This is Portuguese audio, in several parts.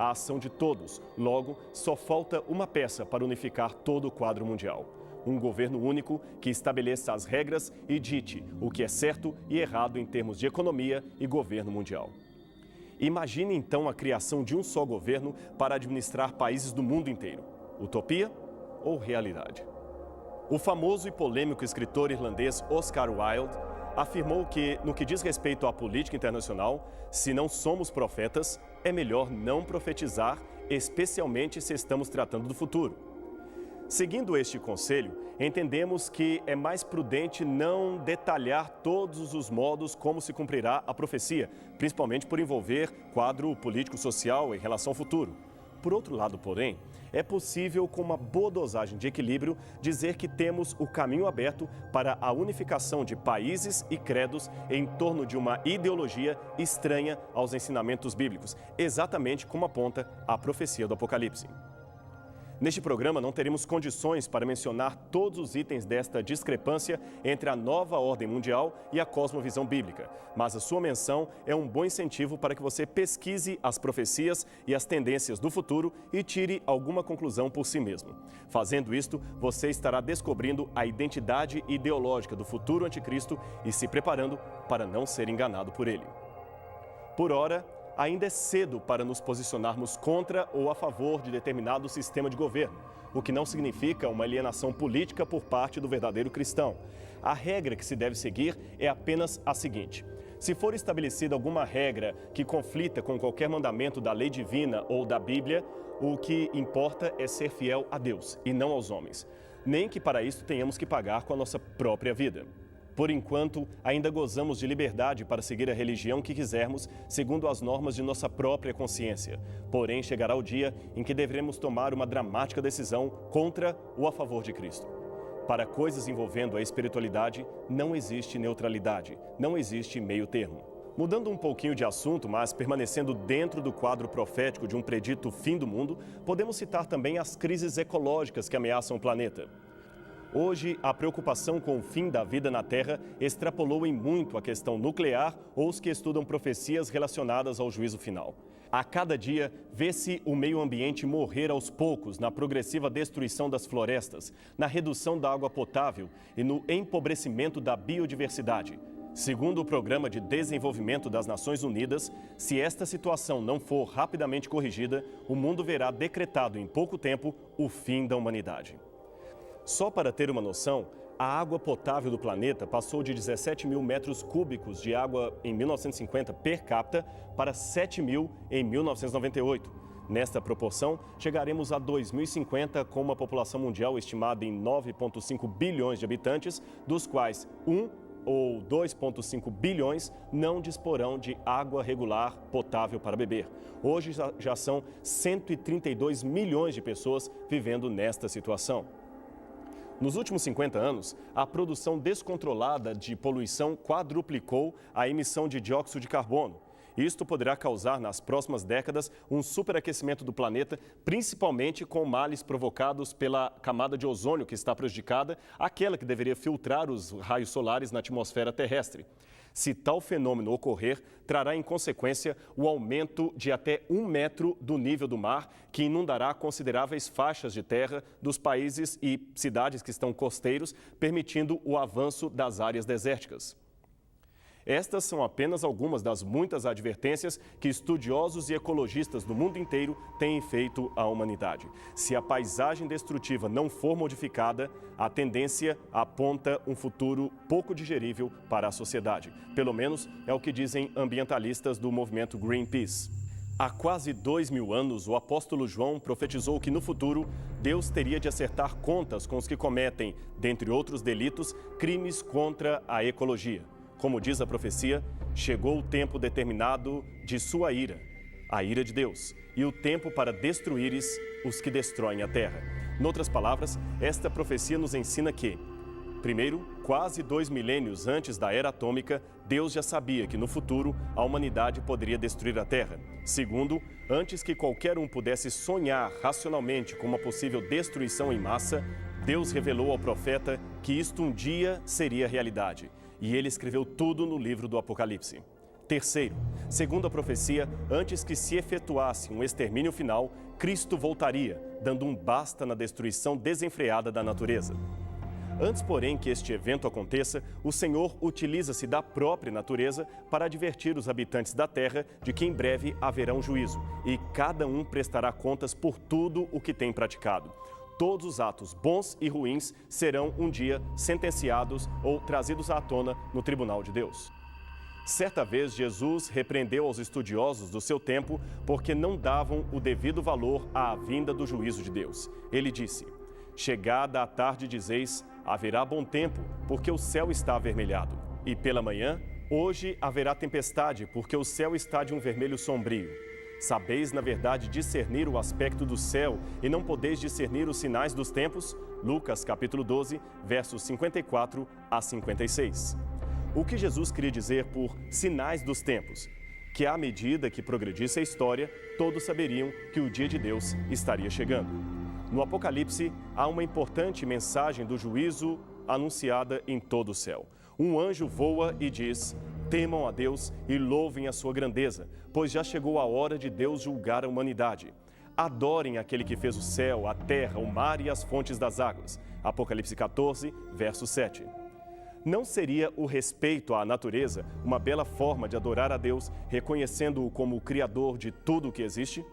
a ação de todos. Logo, só falta uma peça para unificar todo o quadro mundial. Um governo único que estabeleça as regras e dite o que é certo e errado em termos de economia e governo mundial. Imagine então a criação de um só governo para administrar países do mundo inteiro. Utopia ou realidade? O famoso e polêmico escritor irlandês Oscar Wilde afirmou que, no que diz respeito à política internacional, se não somos profetas, é melhor não profetizar, especialmente se estamos tratando do futuro. Seguindo este conselho, entendemos que é mais prudente não detalhar todos os modos como se cumprirá a profecia, principalmente por envolver quadro político-social em relação ao futuro. Por outro lado, porém, é possível, com uma boa dosagem de equilíbrio, dizer que temos o caminho aberto para a unificação de países e credos em torno de uma ideologia estranha aos ensinamentos bíblicos, exatamente como aponta a profecia do Apocalipse. Neste programa, não teremos condições para mencionar todos os itens desta discrepância entre a nova ordem mundial e a cosmovisão bíblica, mas a sua menção é um bom incentivo para que você pesquise as profecias e as tendências do futuro e tire alguma conclusão por si mesmo. Fazendo isto, você estará descobrindo a identidade ideológica do futuro anticristo e se preparando para não ser enganado por ele. Por ora, ainda é cedo para nos posicionarmos contra ou a favor de determinado sistema de governo, o que não significa uma alienação política por parte do verdadeiro cristão. A regra que se deve seguir é apenas a seguinte: se for estabelecida alguma regra que conflita com qualquer mandamento da lei divina ou da Bíblia, o que importa é ser fiel a Deus e não aos homens, nem que para isso tenhamos que pagar com a nossa própria vida. Por enquanto, ainda gozamos de liberdade para seguir a religião que quisermos, segundo as normas de nossa própria consciência. Porém, chegará o dia em que deveremos tomar uma dramática decisão contra ou a favor de Cristo. Para coisas envolvendo a espiritualidade, não existe neutralidade, não existe meio termo. Mudando um pouquinho de assunto, mas permanecendo dentro do quadro profético de um predito fim do mundo, podemos citar também as crises ecológicas que ameaçam o planeta. Hoje, a preocupação com o fim da vida na Terra extrapolou em muito a questão nuclear ou os que estudam profecias relacionadas ao juízo final. A cada dia, vê-se o meio ambiente morrer aos poucos na progressiva destruição das florestas, na redução da água potável e no empobrecimento da biodiversidade. Segundo o Programa de Desenvolvimento das Nações Unidas, se esta situação não for rapidamente corrigida, o mundo verá decretado em pouco tempo o fim da humanidade. Só para ter uma noção, a água potável do planeta passou de 17 mil metros cúbicos de água em 1950 per capita para 7 mil em 1998. Nesta proporção, chegaremos a 2050 com uma população mundial estimada em 9,5 bilhões de habitantes, dos quais 1 ou 2,5 bilhões não disporão de água regular potável para beber. Hoje já são 132 milhões de pessoas vivendo nesta situação. Nos últimos 50 anos, a produção descontrolada de poluição quadruplicou a emissão de dióxido de carbono. Isto poderá causar, nas próximas décadas, um superaquecimento do planeta, principalmente com males provocados pela camada de ozônio que está prejudicada, aquela que deveria filtrar os raios solares na atmosfera terrestre. Se tal fenômeno ocorrer, trará em consequência o aumento de até 1 metro do nível do mar, que inundará consideráveis faixas de terra dos países e cidades que estão costeiros, permitindo o avanço das áreas desérticas. Estas são apenas algumas das muitas advertências que estudiosos e ecologistas do mundo inteiro têm feito à humanidade. Se a paisagem destrutiva não for modificada, a tendência aponta um futuro pouco digerível para a sociedade. Pelo menos é o que dizem ambientalistas do movimento Greenpeace. Há quase 2000 anos, o apóstolo João profetizou que no futuro Deus teria de acertar contas com os que cometem, dentre outros delitos, crimes contra a ecologia. Como diz a profecia, chegou o tempo determinado de sua ira, a ira de Deus, e o tempo para destruíres os que destroem a terra. Noutras palavras, esta profecia nos ensina que, primeiro, quase 2 milênios antes da era atômica, Deus já sabia que no futuro a humanidade poderia destruir a terra. Segundo, antes que qualquer um pudesse sonhar racionalmente com uma possível destruição em massa, Deus revelou ao profeta que isto um dia seria realidade. E ele escreveu tudo no livro do Apocalipse. Terceiro, segundo a profecia, antes que se efetuasse um extermínio final, Cristo voltaria, dando um basta na destruição desenfreada da natureza. Antes, porém, que este evento aconteça, o Senhor utiliza-se da própria natureza para advertir os habitantes da terra de que em breve haverá um juízo, e cada um prestará contas por tudo o que tem praticado. Todos os atos bons e ruins serão um dia sentenciados ou trazidos à tona no tribunal de Deus. Certa vez, Jesus repreendeu aos estudiosos do seu tempo porque não davam o devido valor à vinda do juízo de Deus. Ele disse: chegada a tarde dizeis, haverá bom tempo, porque o céu está avermelhado. E pela manhã, hoje haverá tempestade, porque o céu está de um vermelho sombrio. Sabeis, na verdade, discernir o aspecto do céu e não podeis discernir os sinais dos tempos? Lucas, capítulo 12, versos 54 a 56. O que Jesus queria dizer por sinais dos tempos? Que à medida que progredisse a história, todos saberiam que o dia de Deus estaria chegando. No Apocalipse, há uma importante mensagem do juízo anunciada em todo o céu. Um anjo voa e diz: temam a Deus e louvem a sua grandeza, pois já chegou a hora de Deus julgar a humanidade. Adorem aquele que fez o céu, a terra, o mar e as fontes das águas. Apocalipse 14, verso 7. Não seria o respeito à natureza uma bela forma de adorar a Deus, reconhecendo-o como o Criador de tudo o que existe?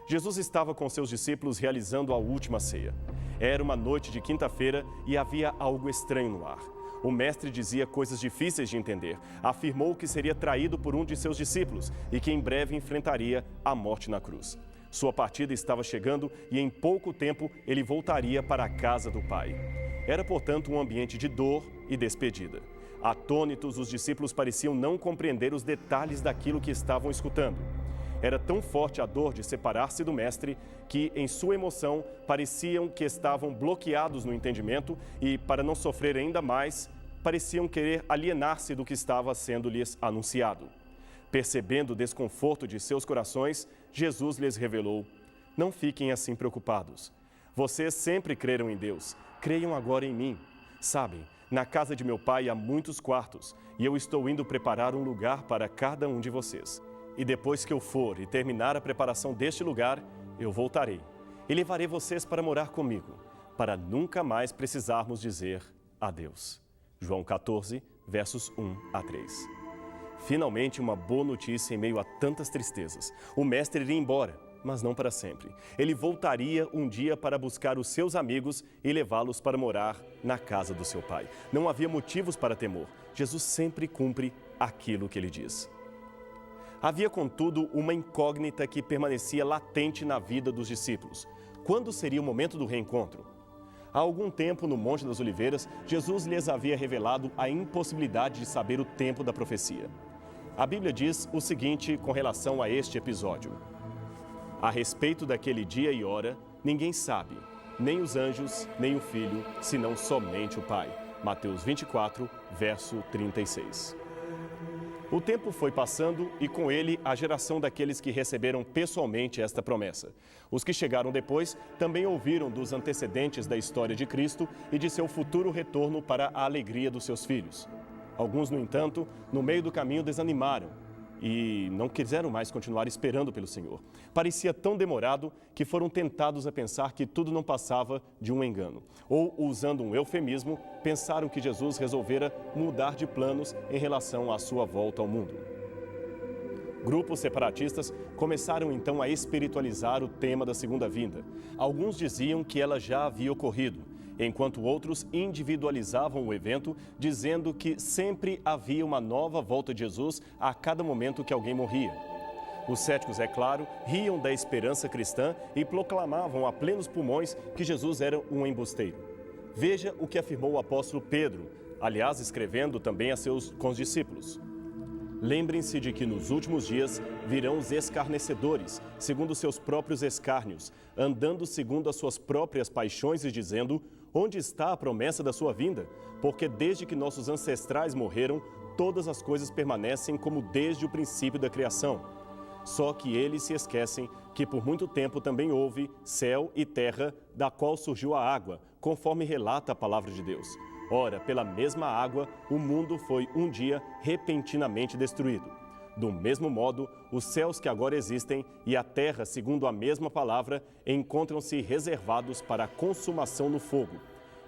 Jesus estava com seus discípulos realizando a última ceia. Era uma noite de quinta-feira e havia algo estranho no ar. O mestre dizia coisas difíceis de entender. Afirmou que seria traído por um de seus discípulos e que em breve enfrentaria a morte na cruz. Sua partida estava chegando e em pouco tempo ele voltaria para a casa do Pai. Era, portanto, um ambiente de dor e despedida. Atônitos, os discípulos pareciam não compreender os detalhes daquilo que estavam escutando. Era tão forte a dor de separar-se do mestre que, em sua emoção, pareciam que estavam bloqueados no entendimento e, para não sofrer ainda mais, pareciam querer alienar-se do que estava sendo-lhes anunciado. Percebendo o desconforto de seus corações, Jesus lhes revelou: não fiquem assim preocupados. Vocês sempre creram em Deus, creiam agora em mim. Sabem, na casa de meu pai há muitos quartos e eu estou indo preparar um lugar para cada um de vocês. E depois que eu for e terminar a preparação deste lugar, eu voltarei e levarei vocês para morar comigo, para nunca mais precisarmos dizer adeus. João 14, versos 1 a 3. Finalmente, uma boa notícia em meio a tantas tristezas. O mestre iria embora, mas não para sempre. Ele voltaria um dia para buscar os seus amigos e levá-los para morar na casa do seu pai. Não havia motivos para temor. Jesus sempre cumpre aquilo que ele diz. Havia, contudo, uma incógnita que permanecia latente na vida dos discípulos. Quando seria o momento do reencontro? Há algum tempo, no Monte das Oliveiras, Jesus lhes havia revelado a impossibilidade de saber o tempo da profecia. A Bíblia diz o seguinte com relação a este episódio: a respeito daquele dia e hora, ninguém sabe, nem os anjos, nem o Filho, senão somente o Pai. Mateus 24, verso 36. O tempo foi passando e com ele a geração daqueles que receberam pessoalmente esta promessa. Os que chegaram depois também ouviram dos antecedentes da história de Cristo e de seu futuro retorno para a alegria dos seus filhos. Alguns, no entanto, no meio do caminho desanimaram e não quiseram mais continuar esperando pelo Senhor. Parecia tão demorado que foram tentados a pensar que tudo não passava de um engano. Ou, usando um eufemismo, pensaram que Jesus resolvera mudar de planos em relação à sua volta ao mundo. Grupos separatistas começaram então a espiritualizar o tema da segunda vinda. Alguns diziam que ela já havia ocorrido, enquanto outros individualizavam o evento, dizendo que sempre havia uma nova volta de Jesus a cada momento que alguém morria. Os céticos, é claro, riam da esperança cristã e proclamavam a plenos pulmões que Jesus era um embusteiro. Veja o que afirmou o apóstolo Pedro, aliás, escrevendo também com os discípulos. Lembrem-se de que nos últimos dias virão os escarnecedores, segundo seus próprios escárnios, andando segundo as suas próprias paixões e dizendo: onde está a promessa da sua vinda? Porque desde que nossos ancestrais morreram, todas as coisas permanecem como desde o princípio da criação. Só que eles se esquecem que por muito tempo também houve céu e terra, da qual surgiu a água, conforme relata a palavra de Deus. Ora, pela mesma água, o mundo foi um dia repentinamente destruído. Do mesmo modo, os céus que agora existem e a terra, segundo a mesma palavra, encontram-se reservados para a consumação no fogo.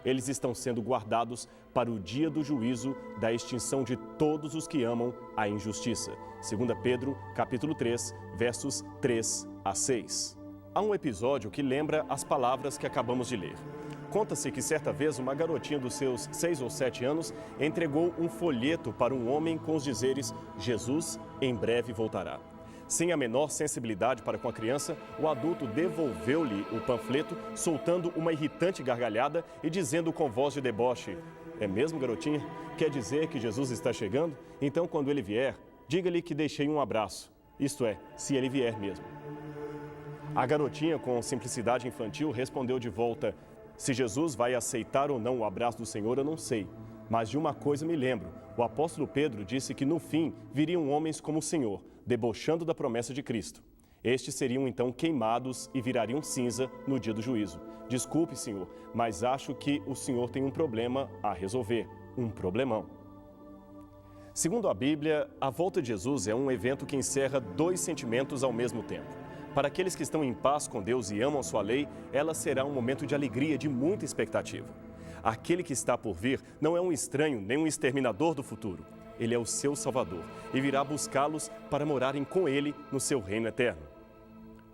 Eles estão sendo guardados para o dia do juízo, da extinção de todos os que amam a injustiça. 2 Pedro, capítulo 3, versos 3 a 6. Há um episódio que lembra as palavras que acabamos de ler. Conta-se que certa vez uma garotinha dos seus 6 ou 7 anos entregou um folheto para um homem com os dizeres: Jesus em breve voltará. Sem a menor sensibilidade para com a criança, o adulto devolveu-lhe o panfleto, soltando uma irritante gargalhada e dizendo com voz de deboche: é mesmo, garotinha? Quer dizer que Jesus está chegando? Então, quando ele vier, diga-lhe que deixei um abraço. Isto é, se ele vier mesmo. A garotinha, com simplicidade infantil, respondeu de volta: se Jesus vai aceitar ou não o abraço do Senhor, eu não sei. Mas de uma coisa me lembro: o apóstolo Pedro disse que no fim viriam homens como o Senhor, debochando da promessa de Cristo. Estes seriam então queimados e virariam cinza no dia do juízo. Desculpe, Senhor, mas acho que o Senhor tem um problema a resolver, um problemão. Segundo a Bíblia, a volta de Jesus é um evento que encerra dois sentimentos ao mesmo tempo. Para aqueles que estão em paz com Deus e amam sua lei, ela será um momento de alegria, de muita expectativa. Aquele que está por vir não é um estranho nem um exterminador do futuro. Ele é o seu Salvador e virá buscá-los para morarem com ele no seu reino eterno.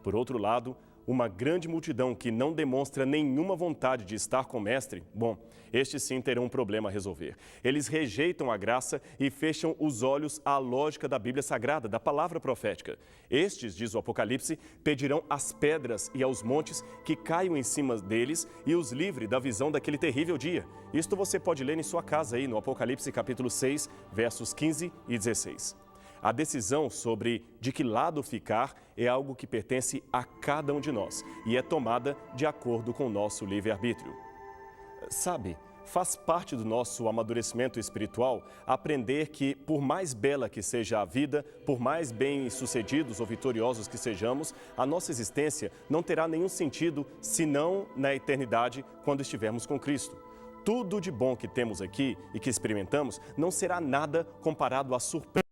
Por outro lado, uma grande multidão que não demonstra nenhuma vontade de estar com o Mestre, bom, estes sim terão um problema a resolver. Eles rejeitam a graça e fecham os olhos à lógica da Bíblia Sagrada, da palavra profética. Estes, diz o Apocalipse, pedirão às pedras e aos montes que caiam em cima deles e os livre da visão daquele terrível dia. Isto você pode ler em sua casa aí no Apocalipse capítulo 6, versos 15 e 16. A decisão sobre de que lado ficar é algo que pertence a cada um de nós e é tomada de acordo com o nosso livre-arbítrio. Sabe, faz parte do nosso amadurecimento espiritual aprender que, por mais bela que seja a vida, por mais bem-sucedidos ou vitoriosos que sejamos, a nossa existência não terá nenhum sentido senão na eternidade, quando estivermos com Cristo. Tudo de bom que temos aqui e que experimentamos não será nada comparado à surpresa